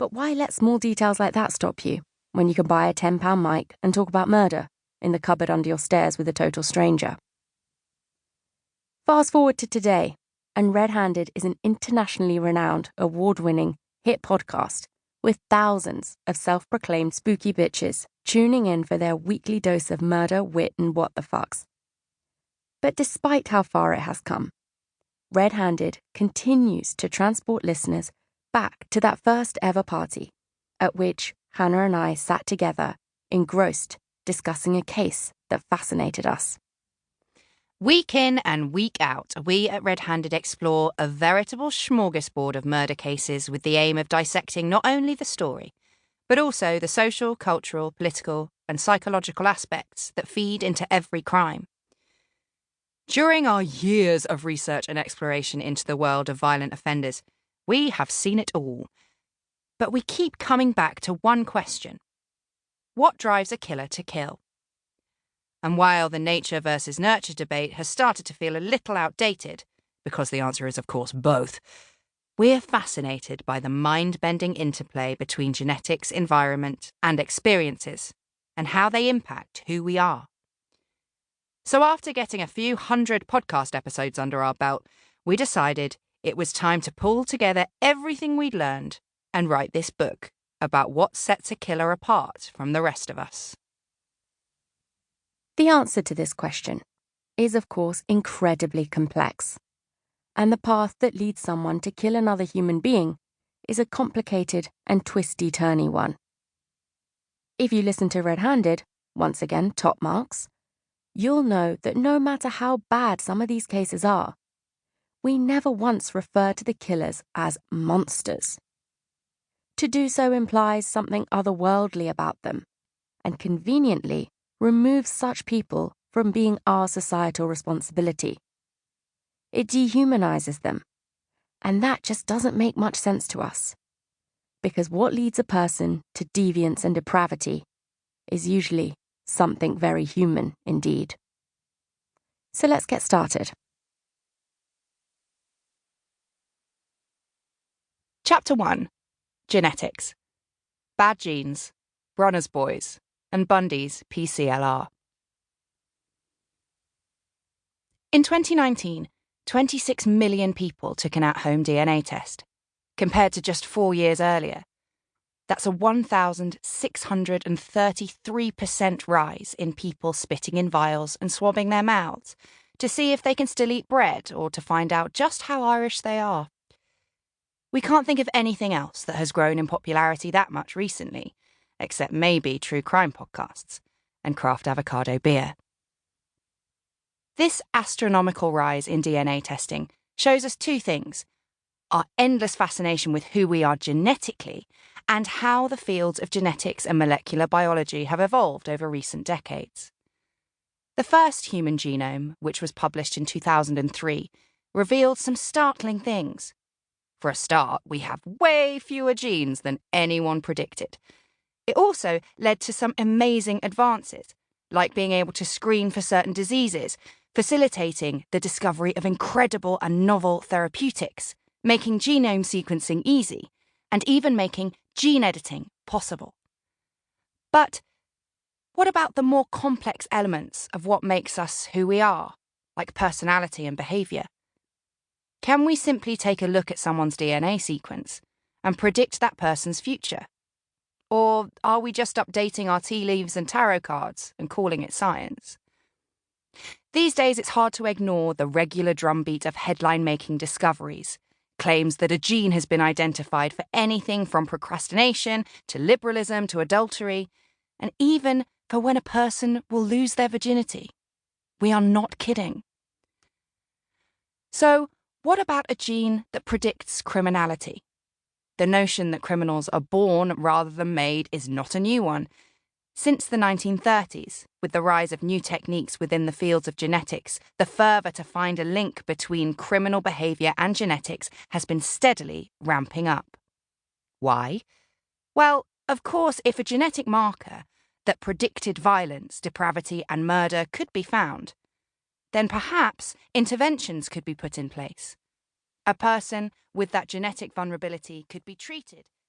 But why let small details like that stop you when you can buy a £10 mic and talk about murder in the cupboard under your stairs with a total stranger? Fast forward to today, and RedHanded is an internationally renowned, award-winning hit podcast with thousands of self-proclaimed spooky bitches tuning in for their weekly dose of murder, wit, and what the fucks. But despite how far it has come, RedHanded continues to transport listeners back to that first ever party at which Hannah and I sat together, engrossed, discussing a case that fascinated us. Week in and week out, we at RedHanded explore a veritable smorgasbord of murder cases with the aim of dissecting not only the story, but also the social, cultural, political, and psychological aspects that feed into every crime. During our years of research and exploration into the world of violent offenders, we have seen it all. But we keep coming back to one question. What drives a killer to kill? And while the nature versus nurture debate has started to feel a little outdated, because the answer is, of course, both, we're fascinated by the mind-bending interplay between genetics, environment, and experiences, and how they impact who we are. So after getting a few hundred podcast episodes under our belt, we decided it was time to pull together everything we'd learned and write this book about what sets a killer apart from the rest of us. The answer to this question is, of course, incredibly complex. And the path that leads someone to kill another human being is a complicated and twisty-turny one. If you listen to RedHanded, once again, top marks, you'll know that no matter how bad some of these cases are, we never once refer to the killers as monsters. To do so implies something otherworldly about them, and conveniently removes such people from being our societal responsibility. It dehumanizes them, and that just doesn't make much sense to us. Because what leads a person to deviance and depravity is usually something very human indeed. So let's get started. Chapter 1. Genetics. Bad genes, Bronner's boys, and Bundy's PCLR. In 2019, 26 million people took an at-home DNA test, compared to just 4 years earlier. That's a 1,633% rise in people spitting in vials and swabbing their mouths to see if they can still eat bread or to find out just how Irish they are. We can't think of anything else that has grown in popularity that much recently, except maybe true crime podcasts and craft avocado beer. This astronomical rise in DNA testing shows us two things: our endless fascination with who we are genetically and how the fields of genetics and molecular biology have evolved over recent decades. The first human genome, which was published in 2003, revealed some startling things. For a start, we have way fewer genes than anyone predicted. It also led to some amazing advances, like being able to screen for certain diseases, facilitating the discovery of incredible and novel therapeutics, making genome sequencing easy, and even making gene editing possible. But what about the more complex elements of what makes us who we are, like personality and behaviour? Can we simply take a look at someone's DNA sequence and predict that person's future? Or are we just updating our tea leaves and tarot cards and calling it science? These days, it's hard to ignore the regular drumbeat of headline-making discoveries, claims that a gene has been identified for anything from procrastination to liberalism to adultery, and even for when a person will lose their virginity. We are not kidding. So, what about a gene that predicts criminality? The notion that criminals are born rather than made is not a new one. Since the 1930s, with the rise of new techniques within the fields of genetics, the fervour to find a link between criminal behaviour and genetics has been steadily ramping up. Why? Well, of course, if a genetic marker that predicted violence, depravity and murder could be found, then perhaps interventions could be put in place. A person with that genetic vulnerability could be treated